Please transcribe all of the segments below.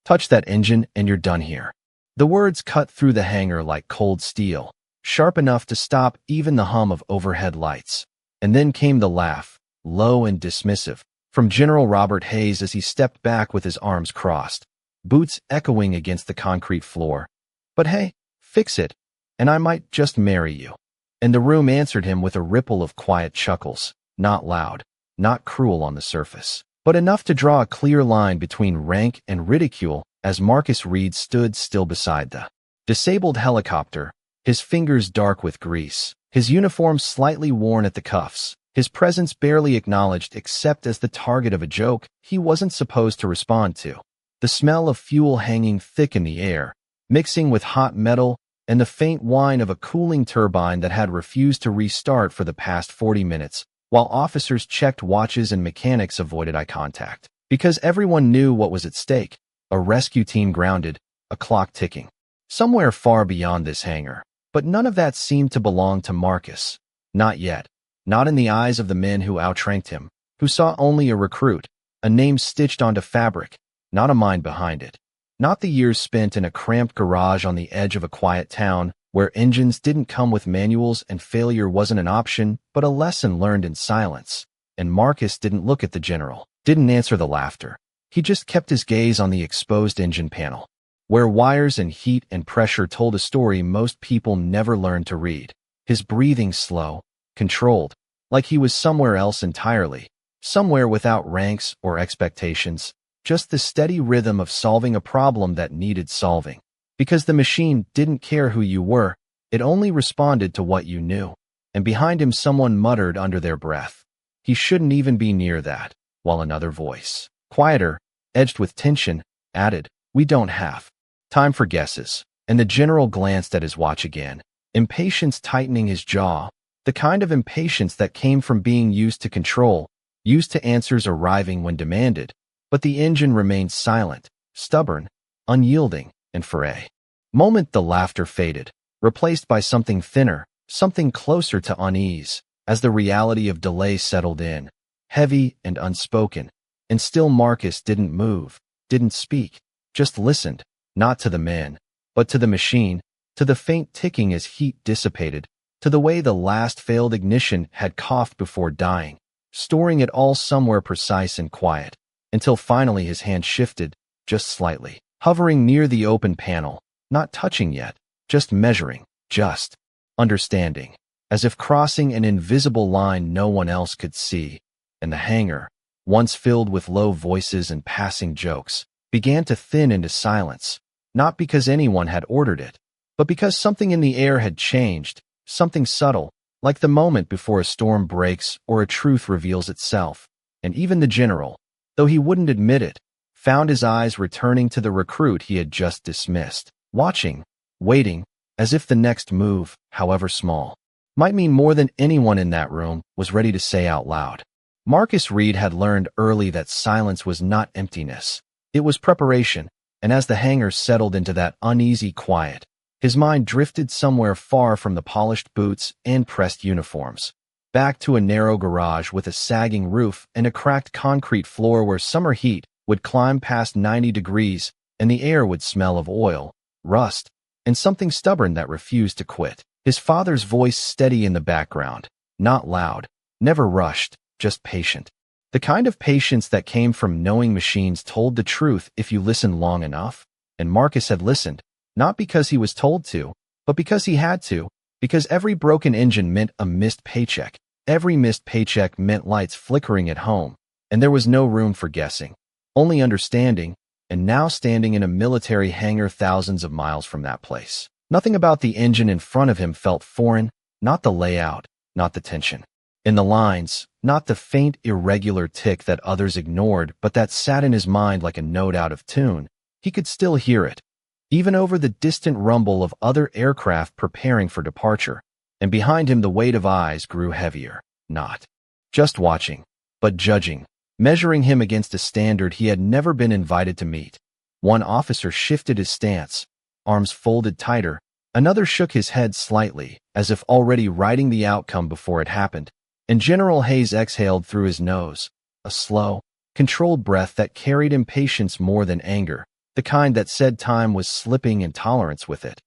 Touch that engine and you're done here." The words cut through the hangar like cold steel, sharp enough to stop even the hum of overhead lights. And then came the laugh, low and dismissive, from General Robert Hayes as he stepped back with his arms crossed, boots echoing against the concrete floor. "But hey, fix it, and I might just marry you." And the room answered him with a ripple of quiet chuckles, not loud, not cruel on the surface, but enough to draw a clear line between rank and ridicule as Marcus Reed stood still beside the disabled helicopter, his fingers dark with grease, his uniform slightly worn at the cuffs, his presence barely acknowledged except as the target of a joke he wasn't supposed to respond to. The smell of fuel hanging thick in the air, mixing with hot metal and the faint whine of a cooling turbine that had refused to restart for the past 40 minutes, while officers checked watches and mechanics avoided eye contact. Because everyone knew what was at stake: a rescue team grounded, a clock ticking, somewhere far beyond this hangar. But none of that seemed to belong to Marcus. Not yet. Not in the eyes of the men who outranked him, who saw only a recruit, a name stitched onto fabric, not a mind behind it. Not the years spent in a cramped garage on the edge of a quiet town where engines didn't come with manuals and failure wasn't an option, but a lesson learned in silence. And Marcus didn't look at the general, didn't answer the laughter. He just kept his gaze on the exposed engine panel, where wires and heat and pressure told a story most people never learned to read. His breathing slow, controlled, like he was somewhere else entirely, somewhere without ranks or expectations, just the steady rhythm of solving a problem that needed solving. Because the machine didn't care who you were, it only responded to what you knew. And behind him someone muttered under their breath, "He shouldn't even be near that," while another voice, quieter, edged with tension, added, "We don't have time for guesses." And the general glanced at his watch again, impatience tightening his jaw, the kind of impatience that came from being used to control, used to answers arriving when demanded. But the engine remained silent, stubborn, unyielding, and for a moment the laughter faded, replaced by something thinner, something closer to unease, as the reality of delay settled in, heavy and unspoken. And still Marcus didn't move, didn't speak, just listened, not to the men, but to the machine, to the faint ticking as heat dissipated, to the way the last failed ignition had coughed before dying, storing it all somewhere precise and quiet, until finally his hand shifted, just slightly, hovering near the open panel, not touching yet, just measuring, just understanding, as if crossing an invisible line no one else could see. And the hangar, once filled with low voices and passing jokes, began to thin into silence, not because anyone had ordered it, but because something in the air had changed, something subtle, like the moment before a storm breaks or a truth reveals itself. And even the general, though he wouldn't admit it, found his eyes returning to the recruit he had just dismissed, watching, waiting, as if the next move, however small, might mean more than anyone in that room was ready to say out loud. Marcus Reed had learned early that silence was not emptiness. It was preparation, and as the hangar settled into that uneasy quiet, his mind drifted somewhere far from the polished boots and pressed uniforms, back to a narrow garage with a sagging roof and a cracked concrete floor where summer heat would climb past 90 degrees and the air would smell of oil, rust, and something stubborn that refused to quit. His father's voice steady in the background, not loud, never rushed, just patient. The kind of patience that came from knowing machines told the truth if you listened long enough. And Marcus had listened, not because he was told to, but because he had to, because every broken engine meant a missed paycheck. Every missed paycheck meant lights flickering at home, and there was no room for guessing, only understanding. And now standing in a military hangar thousands of miles from that place, nothing about the engine in front of him felt foreign, not the layout, not the tension in the lines, not the faint irregular tick that others ignored but that sat in his mind like a note out of tune. He could still hear it, even over the distant rumble of other aircraft preparing for departure. And behind him the weight of eyes grew heavier, not just watching, but judging, measuring him against a standard he had never been invited to meet. One officer shifted his stance, arms folded tighter. Another shook his head slightly, as if already writing the outcome before it happened. And General Hayes exhaled through his nose, a slow, controlled breath that carried impatience more than anger. the kind that said time was slipping and tolerance with it.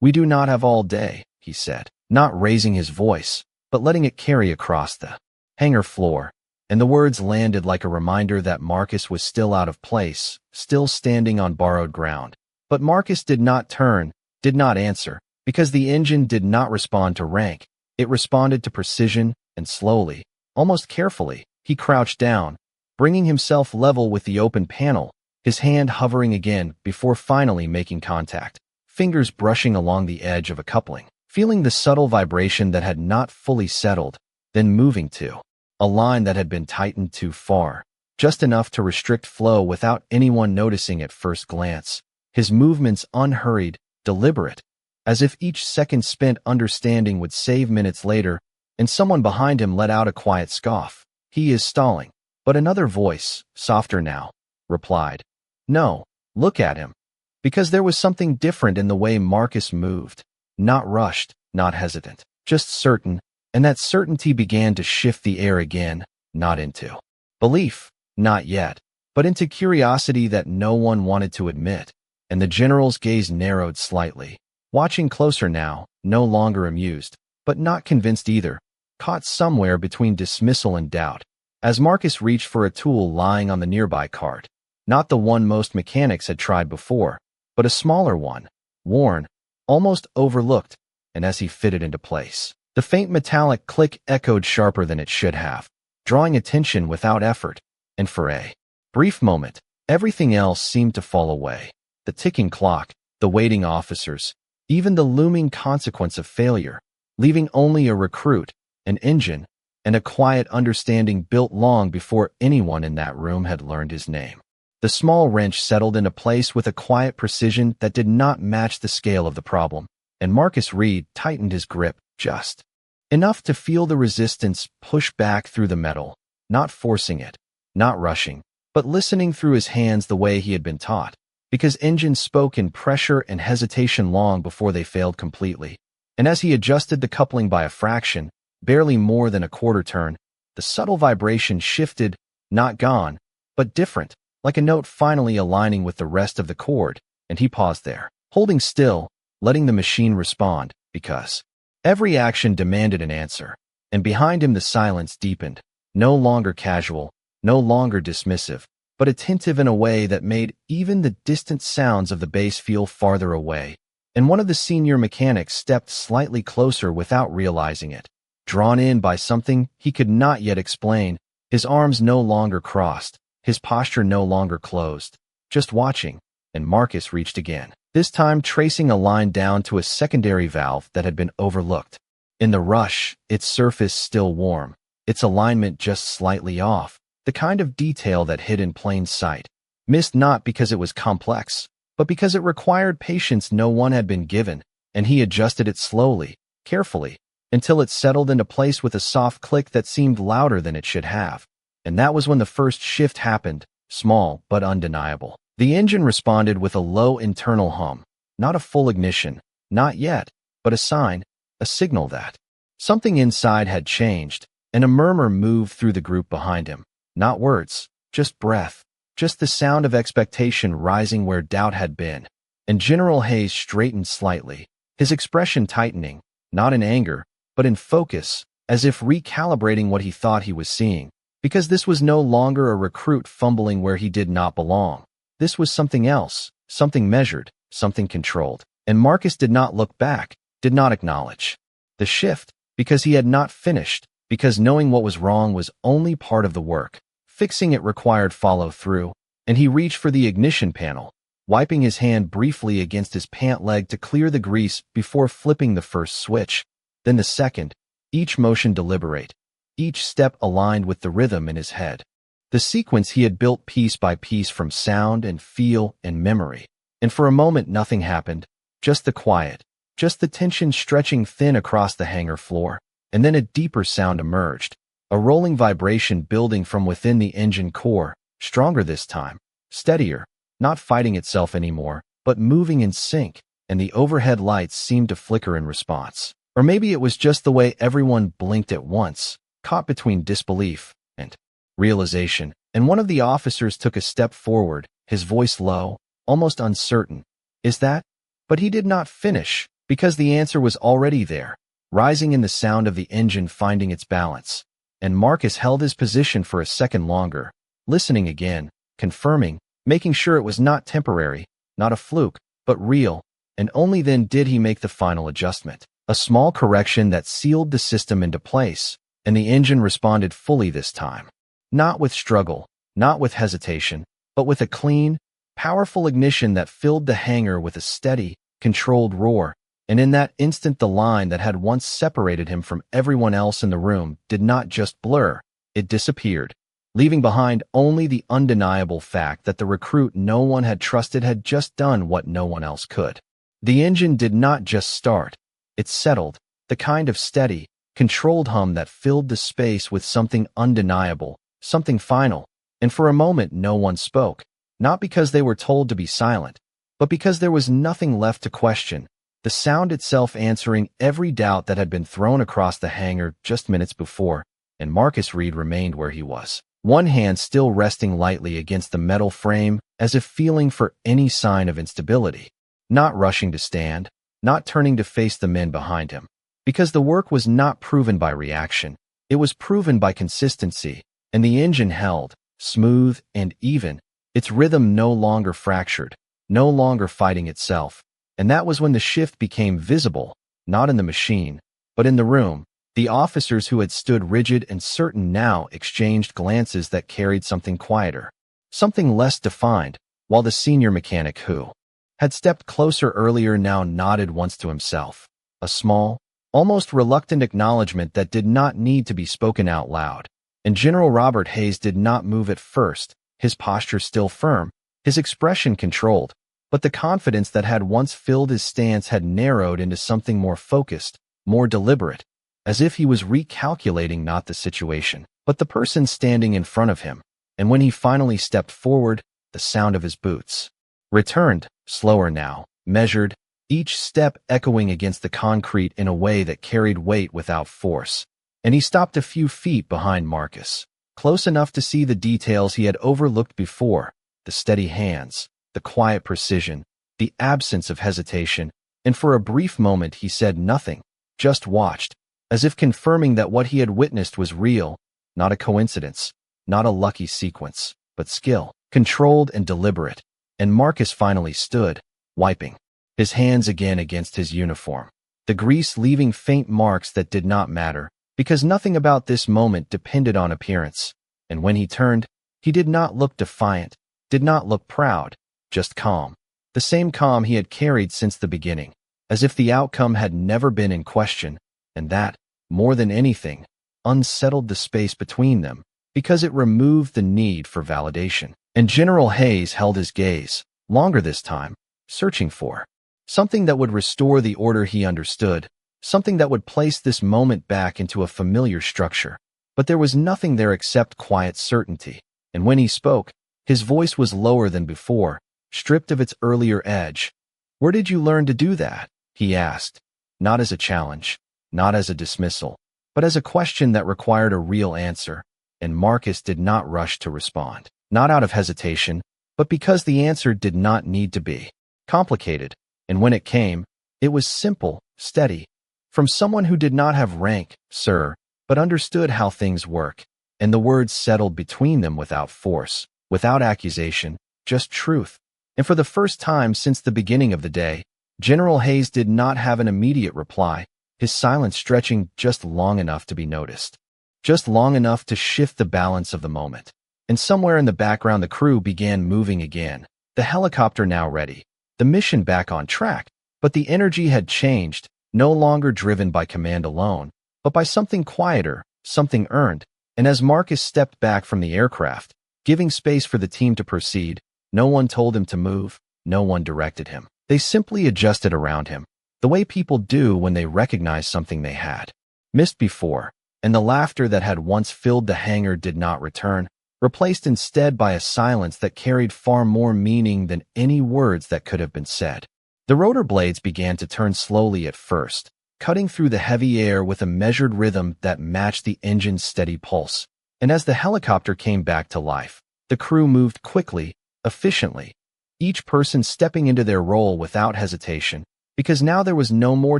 "We do not have all day," he said, not raising his voice, but letting it carry across the hangar floor, and the words landed like a reminder that Marcus was still out of place, still standing on borrowed ground. But Marcus did not turn, did not answer, because the engine did not respond to rank. It responded to precision, and slowly, almost carefully, he crouched down, bringing himself level with the open panel, his hand hovering again before finally making contact, fingers brushing along the edge of a coupling, feeling the subtle vibration that had not fully settled, then moving to a line that had been tightened too far, just enough to restrict flow without anyone noticing at first glance. His movements unhurried, deliberate, as if each second spent understanding would save minutes later, and someone behind him let out a quiet scoff. "He is stalling." But another voice, softer now, replied, "No, look at him." Because there was something different in the way Marcus moved. Not rushed, not hesitant, just certain, and that certainty began to shift the air again, not into belief, not yet, but into curiosity that no one wanted to admit. And the general's gaze narrowed slightly, watching closer now, no longer amused, but not convinced either, caught somewhere between dismissal and doubt. As Marcus reached for a tool lying on the nearby cart, not the one most mechanics had tried before, but a smaller one, worn, almost overlooked, and as he fitted into place, the faint metallic click echoed sharper than it should have, drawing attention without effort, and for a brief moment, everything else seemed to fall away. The ticking clock, the waiting officers, even the looming consequence of failure, leaving only a recruit, an engine, and a quiet understanding built long before anyone in that room had learned his name. The small wrench settled into place with a quiet precision that did not match the scale of the problem, and Marcus Reed tightened his grip just enough to feel the resistance push back through the metal, not forcing it, not rushing, but listening through his hands the way he had been taught, because engines spoke in pressure and hesitation long before they failed completely. And as he adjusted the coupling by a fraction, barely more than a quarter turn, the subtle vibration shifted, not gone, but different, like a note finally aligning with the rest of the chord, and he paused there, holding still, letting the machine respond, because every action demanded an answer, and behind him the silence deepened, no longer casual, no longer dismissive, but attentive in a way that made even the distant sounds of the bass feel farther away. And one of the senior mechanics stepped slightly closer without realizing it, drawn in by something he could not yet explain, his arms no longer crossed, his posture no longer closed, just watching, and Marcus reached again, this time tracing a line down to a secondary valve that had been overlooked. In the rush, its surface still warm, its alignment just slightly off, the kind of detail that hid in plain sight, missed not because it was complex, but because it required patience no one had been given, and he adjusted it slowly, carefully, until it settled into place with a soft click that seemed louder than it should have. And that was when the first shift happened, small but undeniable. The engine responded with a low internal hum, not a full ignition, not yet, but a sign, a signal that something inside had changed, and a murmur moved through the group behind him. Not words, just breath, just the sound of expectation rising where doubt had been. And General Hayes straightened slightly, his expression tightening, not in anger, but in focus, as if recalibrating what he thought he was seeing. Because this was no longer a recruit fumbling where he did not belong. This was something else, something measured, something controlled. And Marcus did not look back, did not acknowledge the shift, because he had not finished, because knowing what was wrong was only part of the work. Fixing it required follow-through, and he reached for the ignition panel, wiping his hand briefly against his pant leg to clear the grease before flipping the first switch, then the second, each motion deliberate, each step aligned with the rhythm in his head. The sequence he had built piece by piece from sound and feel and memory. And for a moment nothing happened, just the quiet, just the tension stretching thin across the hangar floor, and then a deeper sound emerged. A rolling vibration building from within the engine core, stronger this time, steadier, not fighting itself anymore, but moving in sync, and the overhead lights seemed to flicker in response. Or maybe it was just the way everyone blinked at once, caught between disbelief and realization, and one of the officers took a step forward, his voice low, almost uncertain. Is that? But he did not finish, because the answer was already there, rising in the sound of the engine finding its balance. And Marcus held his position for a second longer, listening again, confirming, making sure it was not temporary, not a fluke, but real, and only then did he make the final adjustment. A small correction that sealed the system into place, and the engine responded fully this time. Not with struggle, not with hesitation, but with a clean, powerful ignition that filled the hangar with a steady, controlled roar, and in that instant the line that had once separated him from everyone else in the room did not just blur, it disappeared, leaving behind only the undeniable fact that the recruit no one had trusted had just done what no one else could. The engine did not just start, it settled, the kind of steady, controlled hum that filled the space with something undeniable, something final, and for a moment no one spoke, not because they were told to be silent, but because there was nothing left to question, the sound itself answering every doubt that had been thrown across the hangar just minutes before, and Marcus Reed remained where he was, one hand still resting lightly against the metal frame as if feeling for any sign of instability, not rushing to stand, not turning to face the men behind him, because the work was not proven by reaction, it was proven by consistency, and the engine held, smooth and even, its rhythm no longer fractured, no longer fighting itself. And that was when the shift became visible, not in the machine, but in the room. The officers who had stood rigid and certain now exchanged glances that carried something quieter, something less defined, while the senior mechanic who had stepped closer earlier now nodded once to himself, a small, almost reluctant acknowledgement that did not need to be spoken out loud. And General Robert Hayes did not move at first, his posture still firm, his expression controlled, but the confidence that had once filled his stance had narrowed into something more focused, more deliberate, as if he was recalculating not the situation, but the person standing in front of him. And when he finally stepped forward, the sound of his boots returned, slower now, measured, each step echoing against the concrete in a way that carried weight without force. And he stopped a few feet behind Marcus, close enough to see the details he had overlooked before, the steady hands, the quiet precision, the absence of hesitation, and for a brief moment he said nothing, just watched, as if confirming that what he had witnessed was real, not a coincidence, not a lucky sequence, but skill, controlled and deliberate. And Marcus finally stood, wiping his hands again against his uniform, the grease leaving faint marks that did not matter, because nothing about this moment depended on appearance. And when he turned, he did not look defiant, did not look proud, just calm, the same calm he had carried since the beginning, as if the outcome had never been in question, and that, more than anything, unsettled the space between them, because it removed the need for validation. And General Hayes held his gaze, longer this time, searching for something that would restore the order he understood, something that would place this moment back into a familiar structure. But there was nothing there except quiet certainty, and when he spoke, his voice was lower than before, stripped of its earlier edge. "Where did you learn to do that?" he asked, not as a challenge, not as a dismissal, but as a question that required a real answer, and Marcus did not rush to respond, not out of hesitation, but because the answer did not need to be complicated, and when it came, it was simple, steady, from someone who did not have rank, sir, but understood how things work, and the words settled between them without force, without accusation, just truth. And for the first time since the beginning of the day, General Hayes did not have an immediate reply, his silence stretching just long enough to be noticed, just long enough to shift the balance of the moment. And somewhere in the background the crew began moving again, the helicopter now ready, the mission back on track, but the energy had changed, no longer driven by command alone, but by something quieter, something earned. And as Marcus stepped back from the aircraft, giving space for the team to proceed, no one told him to move, no one directed him. They simply adjusted around him, the way people do when they recognize something they had missed before, and the laughter that had once filled the hangar did not return, replaced instead by a silence that carried far more meaning than any words that could have been said. The rotor blades began to turn slowly at first, cutting through the heavy air with a measured rhythm that matched the engine's steady pulse. And as the helicopter came back to life, the crew moved quickly, efficiently, each person stepping into their role without hesitation, because now there was no more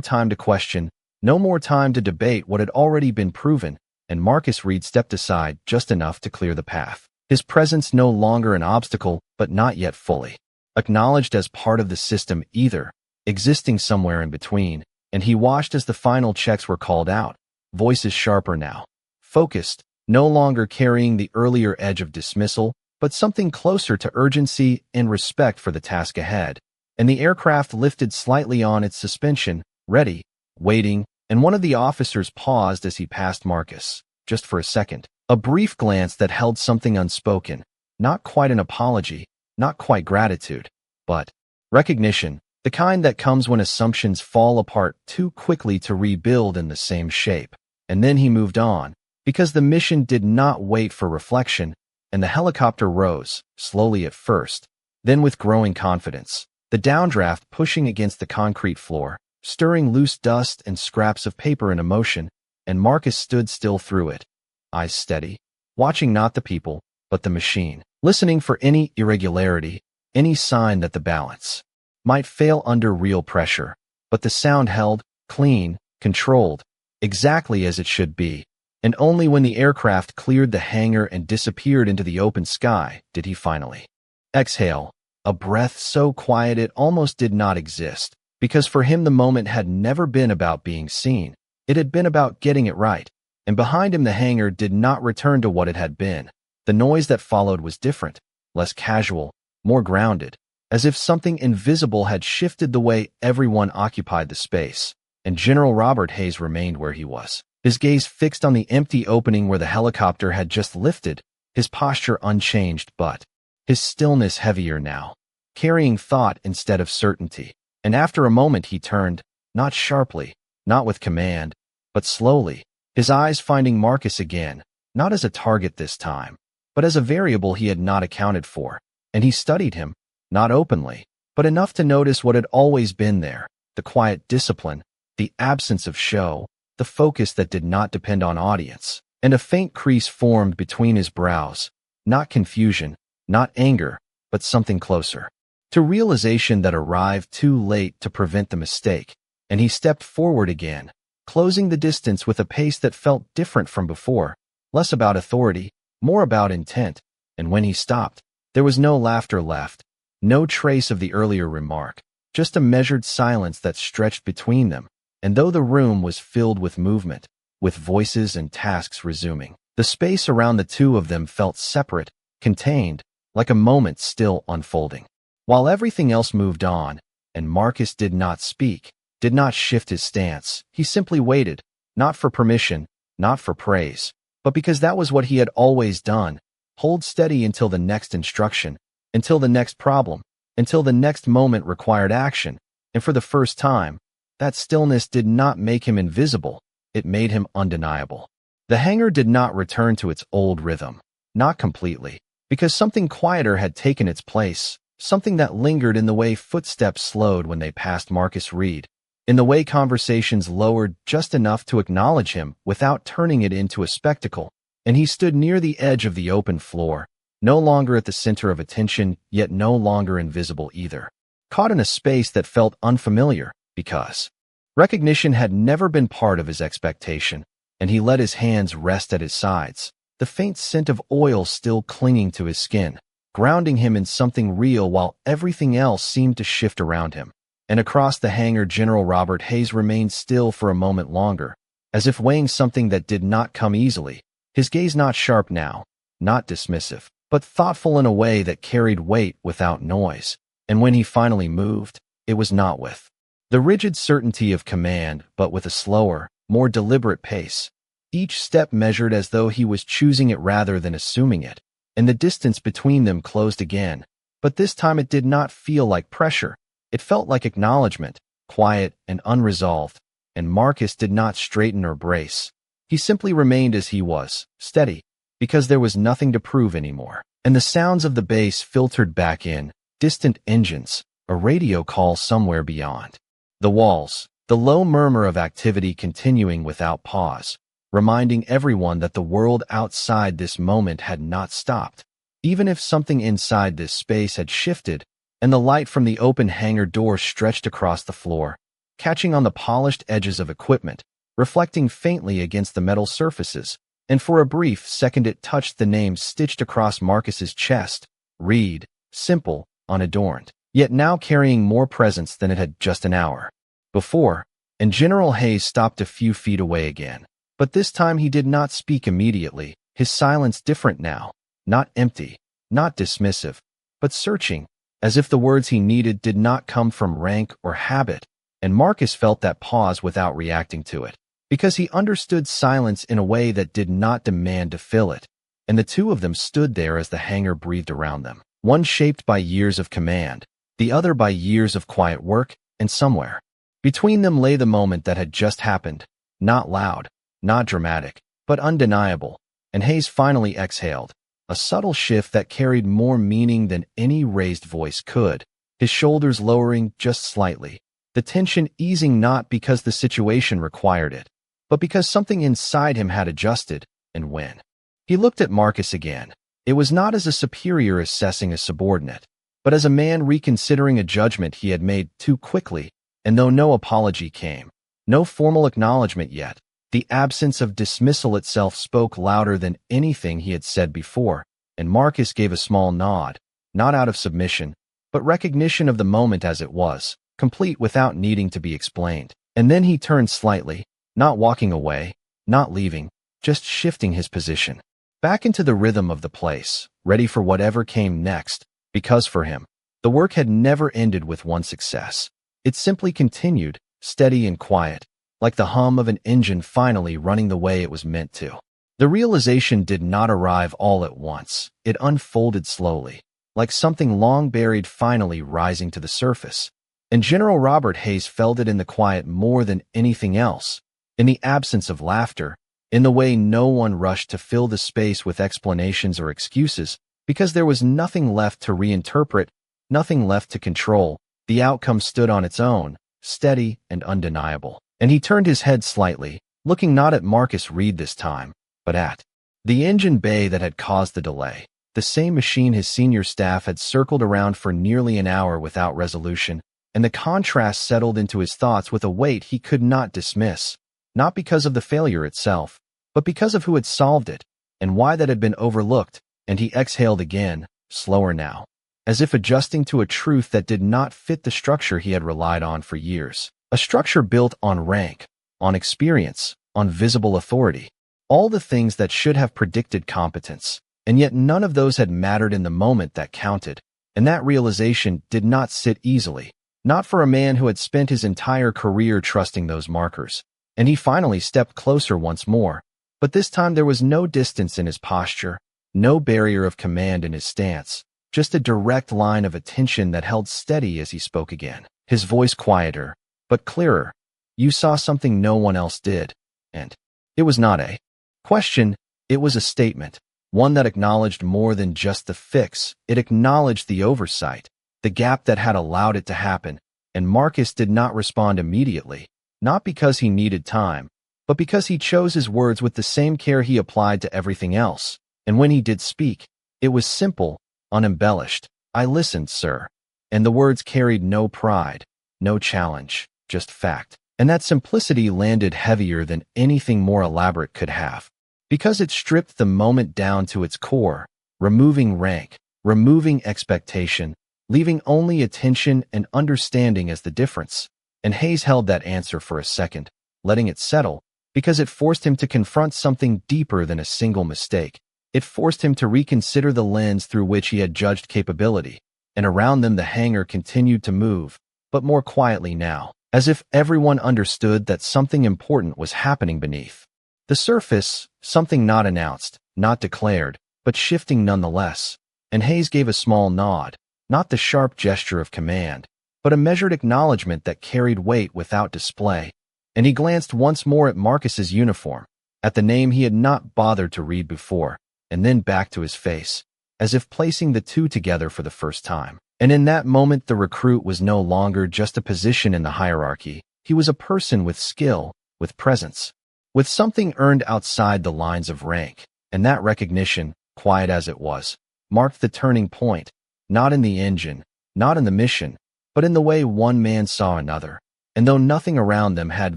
time to question, no more time to debate what had already been proven, and Marcus Reed stepped aside just enough to clear the path. His presence no longer an obstacle, but not yet fully acknowledged as part of the system either, existing somewhere in between, and he watched as the final checks were called out, voices sharper now, focused, no longer carrying the earlier edge of dismissal, but something closer to urgency and respect for the task ahead. And the aircraft lifted slightly on its suspension, ready, waiting, and one of the officers paused as he passed Marcus, just for a second. A brief glance that held something unspoken, not quite an apology, not quite gratitude, but recognition, the kind that comes when assumptions fall apart too quickly to rebuild in the same shape. And then he moved on, because the mission did not wait for reflection, and the helicopter rose, slowly at first, then with growing confidence, the downdraft pushing against the concrete floor, stirring loose dust and scraps of paper in motion, and Marcus stood still through it, eyes steady, watching not the people, but the machine, listening for any irregularity, any sign that the balance might fail under real pressure. But the sound held, clean, controlled, exactly as it should be, and only when the aircraft cleared the hangar and disappeared into the open sky did he finally exhale, a breath so quiet it almost did not exist, because for him the moment had never been about being seen, it had been about getting it right. And behind him the hangar did not return to what it had been. The noise that followed was different, less casual, more grounded, as if something invisible had shifted the way everyone occupied the space, and General Robert Hayes remained where he was, his gaze fixed on the empty opening where the helicopter had just lifted, his posture unchanged but his stillness heavier now, carrying thought instead of certainty. And after a moment he turned, not sharply, not with command, but slowly, his eyes finding Marcus again, not as a target this time, but as a variable he had not accounted for, and he studied him, not openly, but enough to notice what had always been there, the quiet discipline, the absence of show, the focus that did not depend on audience, and a faint crease formed between his brows, not confusion, not anger, but something closer to realization that arrived too late to prevent the mistake, and he stepped forward again, closing the distance with a pace that felt different from before, less about authority, more about intent, and when he stopped, there was no laughter left, no trace of the earlier remark, just a measured silence that stretched between them, and though the room was filled with movement, with voices and tasks resuming, the space around the two of them felt separate, contained, like a moment still unfolding. While everything else moved on, and Marcus did not speak, did not shift his stance, he simply waited, not for permission, not for praise, but because that was what he had always done, hold steady until the next instruction, until the next problem, until the next moment required action, and for the first time, that stillness did not make him invisible, it made him undeniable. The hangar did not return to its old rhythm, not completely, because something quieter had taken its place, something that lingered in the way footsteps slowed when they passed Marcus Reed, in the way conversations lowered just enough to acknowledge him without turning it into a spectacle, and he stood near the edge of the open floor, no longer at the center of attention, yet no longer invisible either, caught in a space that felt unfamiliar, because recognition had never been part of his expectation, and he let his hands rest at his sides, the faint scent of oil still clinging to his skin, grounding him in something real while everything else seemed to shift around him. And across the hangar General Robert Hayes remained still for a moment longer, as if weighing something that did not come easily, his gaze not sharp now, not dismissive, but thoughtful in a way that carried weight without noise. And when he finally moved, it was not with the rigid certainty of command, but with a slower, more deliberate pace, each step measured as though he was choosing it rather than assuming it. And the distance between them closed again, but this time it did not feel like pressure. It felt like acknowledgement, quiet and unresolved, and Marcus did not straighten or brace. He simply remained as he was, steady, because there was nothing to prove anymore. And the sounds of the base filtered back in, distant engines, a radio call somewhere beyond the walls, the low murmur of activity continuing without pause, reminding everyone that the world outside this moment had not stopped. Even if something inside this space had shifted, and the light from the open hangar door stretched across the floor, catching on the polished edges of equipment, reflecting faintly against the metal surfaces, and for a brief second it touched the name stitched across Marcus's chest, Reed, simple, unadorned, yet now carrying more presence than it had just an hour before, and General Hayes stopped a few feet away again. But this time he did not speak immediately, his silence different now, not empty, not dismissive, but searching, as if the words he needed did not come from rank or habit, and Marcus felt that pause without reacting to it, because he understood silence in a way that did not demand to fill it, and the two of them stood there as the hangar breathed around them, one shaped by years of command, the other by years of quiet work, and somewhere between them lay the moment that had just happened, not loud, not dramatic, but undeniable, and Hayes finally exhaled, a subtle shift that carried more meaning than any raised voice could, his shoulders lowering just slightly, the tension easing not because the situation required it, but because something inside him had adjusted, and when he looked at Marcus again, it was not as a superior assessing a subordinate, but as a man reconsidering a judgment he had made too quickly, and though no apology came, no formal acknowledgement yet, the absence of dismissal itself spoke louder than anything he had said before, and Marcus gave a small nod, not out of submission, but recognition of the moment as it was, complete without needing to be explained. And then he turned slightly, not walking away, not leaving, just shifting his position, back into the rhythm of the place, ready for whatever came next, because for him, the work had never ended with one success. It simply continued, steady and quiet, like the hum of an engine finally running the way it was meant to. The realization did not arrive all at once. It unfolded slowly, like something long buried finally rising to the surface. And General Robert Hayes felt it in the quiet more than anything else, in the absence of laughter, in the way no one rushed to fill the space with explanations or excuses, because there was nothing left to reinterpret, nothing left to control. The outcome stood on its own, steady and undeniable. And he turned his head slightly, looking not at Marcus Reed this time, but at the engine bay that had caused the delay, the same machine his senior staff had circled around for nearly an hour without resolution, and the contrast settled into his thoughts with a weight he could not dismiss, not because of the failure itself, but because of who had solved it, and why that had been overlooked, and he exhaled again, slower now, as if adjusting to a truth that did not fit the structure he had relied on for years. A structure built on rank, on experience, on visible authority, all the things that should have predicted competence, and yet none of those had mattered in the moment that counted, and that realization did not sit easily, not for a man who had spent his entire career trusting those markers, and he finally stepped closer once more, but this time there was no distance in his posture, no barrier of command in his stance, just a direct line of attention that held steady as he spoke again, his voice quieter, but clearer. You saw something no one else did, and it was not a question, it was a statement, one that acknowledged more than just the fix. It acknowledged the oversight, the gap that had allowed it to happen, and Marcus did not respond immediately, not because he needed time, but because he chose his words with the same care he applied to everything else, and when he did speak, it was simple, unembellished. I listened, sir. And the words carried no pride, no challenge, just fact. And that simplicity landed heavier than anything more elaborate could have, because it stripped the moment down to its core, removing rank, removing expectation, leaving only attention and understanding as the difference. And Hayes held that answer for a second, letting it settle, because it forced him to confront something deeper than a single mistake. It forced him to reconsider the lens through which he had judged capability, and around them the hangar continued to move, but more quietly now, as if everyone understood that something important was happening beneath the surface, something not announced, not declared, but shifting nonetheless. And Hayes gave a small nod, not the sharp gesture of command, but a measured acknowledgement that carried weight without display. And he glanced once more at Marcus's uniform, at the name he had not bothered to read before, and then back to his face, as if placing the two together for the first time. And in that moment the recruit was no longer just a position in the hierarchy. He was a person with skill, with presence, with something earned outside the lines of rank. And that recognition, quiet as it was, marked the turning point, not in the engine, not in the mission, but in the way one man saw another. And though nothing around them had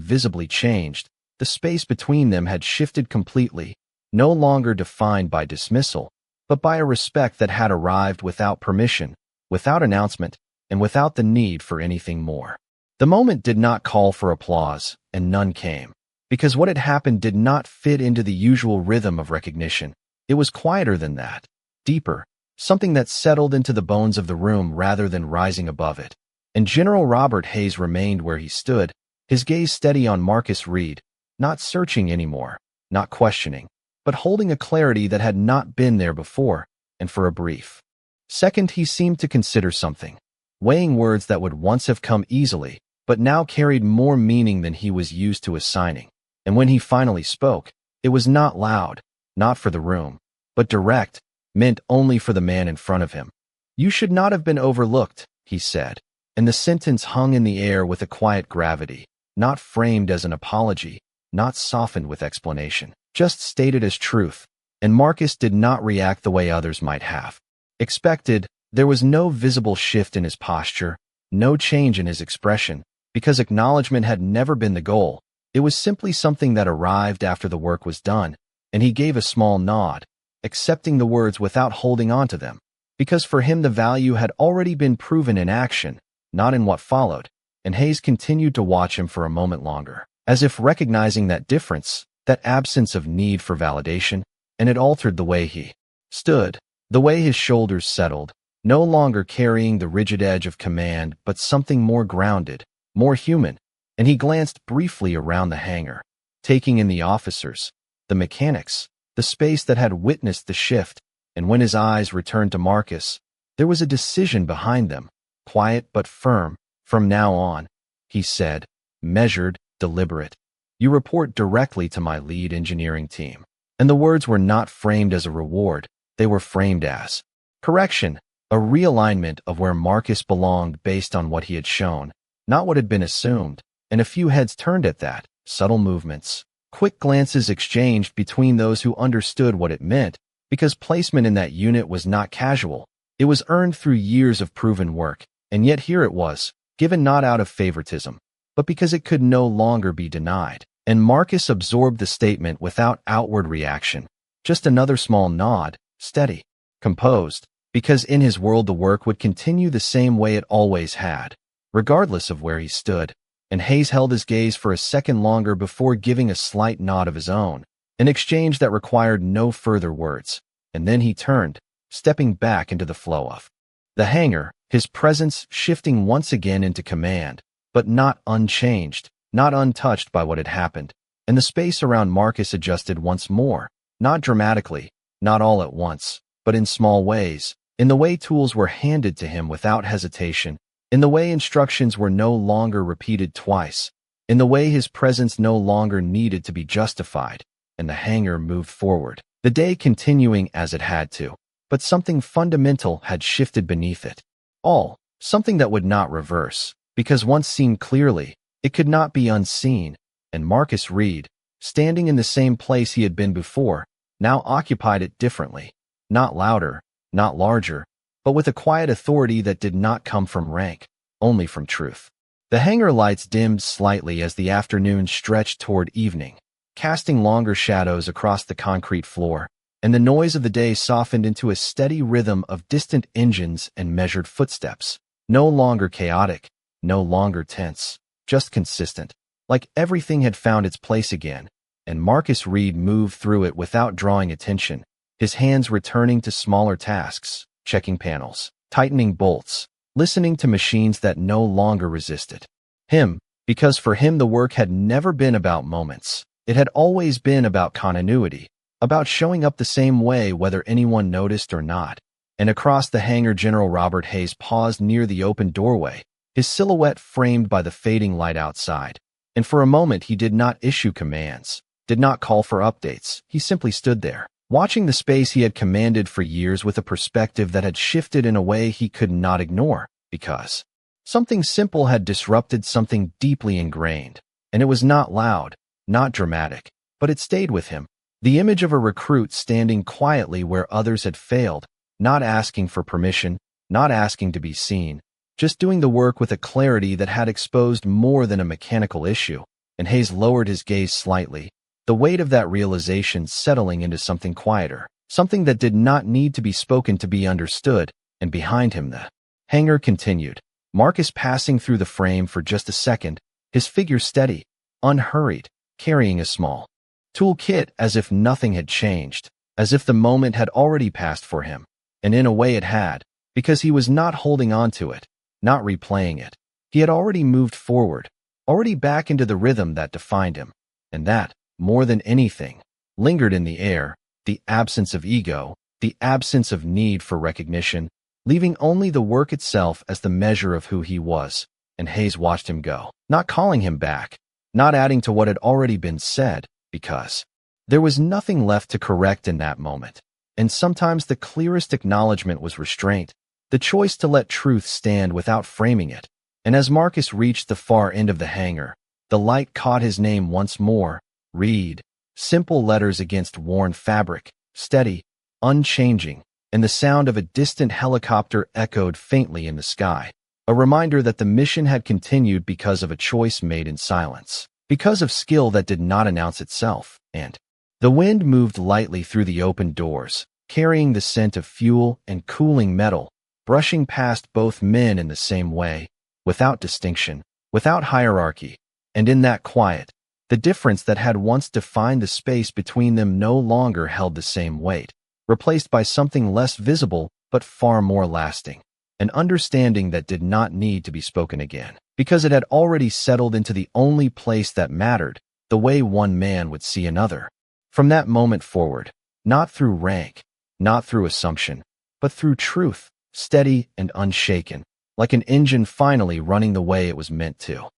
visibly changed, the space between them had shifted completely, no longer defined by dismissal, but by a respect that had arrived without permission, without announcement, and without the need for anything more. The moment did not call for applause, and none came, because what had happened did not fit into the usual rhythm of recognition. It was quieter than that, deeper, something that settled into the bones of the room rather than rising above it. And General Robert Hayes remained where he stood, his gaze steady on Marcus Reed, not searching anymore, not questioning, but holding a clarity that had not been there before, and for a brief second he seemed to consider something, weighing words that would once have come easily, but now carried more meaning than he was used to assigning. And when he finally spoke, it was not loud, not for the room, but direct, meant only for the man in front of him. "You should not have been overlooked," he said, and the sentence hung in the air with a quiet gravity, not framed as an apology, not softened with explanation, just stated as truth. And Marcus did not react the way others might have expected. There was no visible shift in his posture, no change in his expression, because acknowledgement had never been the goal. It was simply something that arrived after the work was done, and he gave a small nod, accepting the words without holding on to them, because for him the value had already been proven in action, not in what followed. And Hayes continued to watch him for a moment longer, as if recognizing that difference, that absence of need for validation, and it altered the way he stood, the way his shoulders settled, no longer carrying the rigid edge of command but something more grounded, more human. And he glanced briefly around the hangar, taking in the officers, the mechanics, the space that had witnessed the shift. And when his eyes returned to Marcus, there was a decision behind them, quiet but firm. "From now on," he said, measured, deliberate, "you report directly to my lead engineering team." And the words were not framed as a reward, they were framed as correction, a realignment of where Marcus belonged based on what he had shown, not what had been assumed. And a few heads turned at that, subtle movements, quick glances exchanged between those who understood what it meant, because placement in that unit was not casual. It was earned through years of proven work, and yet here it was, given not out of favoritism, but because it could no longer be denied. And Marcus absorbed the statement without outward reaction, just another small nod, steady, composed, because in his world the work would continue the same way it always had, regardless of where he stood. And Hayes held his gaze for a second longer before giving a slight nod of his own, an exchange that required no further words. And then he turned, stepping back into the flow of the hangar, his presence shifting once again into command, but not unchanged, not untouched by what had happened. And the space around Marcus adjusted once more, not dramatically, not all at once, but in small ways, in the way tools were handed to him without hesitation, in the way instructions were no longer repeated twice, in the way his presence no longer needed to be justified. And the hangar moved forward, the day continuing as it had to. But something fundamental had shifted beneath it all, something that would not reverse, because once seen clearly, it could not be unseen. And Marcus Reed, standing in the same place he had been before, now occupied it differently, not louder, not larger, but with a quiet authority that did not come from rank, only from truth. The hangar lights dimmed slightly as the afternoon stretched toward evening, casting longer shadows across the concrete floor, and the noise of the day softened into a steady rhythm of distant engines and measured footsteps, no longer chaotic, no longer tense, just consistent, like everything had found its place again. And Marcus Reed moved through it without drawing attention, his hands returning to smaller tasks, checking panels, tightening bolts, listening to machines that no longer resisted him, because for him the work had never been about moments. It had always been about continuity, about showing up the same way whether anyone noticed or not. And across the hangar, General Robert Hayes paused near the open doorway, his silhouette framed by the fading light outside. And for a moment he did not issue commands, did not call for updates. He simply stood there, watching the space he had commanded for years with a perspective that had shifted in a way he could not ignore, because something simple had disrupted something deeply ingrained. And it was not loud, not dramatic, but it stayed with him. The image of a recruit standing quietly where others had failed, not asking for permission, not asking to be seen, just doing the work with a clarity that had exposed more than a mechanical issue. And Hayes lowered his gaze slightly, the weight of that realization settling into something quieter, something that did not need to be spoken to be understood. And behind him the hangar continued, Marcus passing through the frame for just a second, his figure steady, unhurried, carrying a small toolkit as if nothing had changed, as if the moment had already passed for him. And in a way it had, because he was not holding on to it, not replaying it. He had already moved forward, already back into the rhythm that defined him. And that, more than anything, lingered in the air, the absence of ego, the absence of need for recognition, leaving only the work itself as the measure of who he was. And Hayes watched him go, not calling him back, not adding to what had already been said, because there was nothing left to correct in that moment. And sometimes the clearest acknowledgement was restraint, the choice to let truth stand without framing it. And as Marcus reached the far end of the hangar, the light caught his name once more. Read. Simple letters against worn fabric, steady, unchanging, and the sound of a distant helicopter echoed faintly in the sky. A reminder that the mission had continued because of a choice made in silence, because of skill that did not announce itself. And the wind moved lightly through the open doors, carrying the scent of fuel and cooling metal, brushing past both men in the same way, without distinction, without hierarchy. And in that quiet, the difference that had once defined the space between them no longer held the same weight, replaced by something less visible but far more lasting. An understanding that did not need to be spoken again, because it had already settled into the only place that mattered, the way one man would see another. From that moment forward, not through rank, not through assumption, but through truth, steady and unshaken, like an engine finally running the way it was meant to.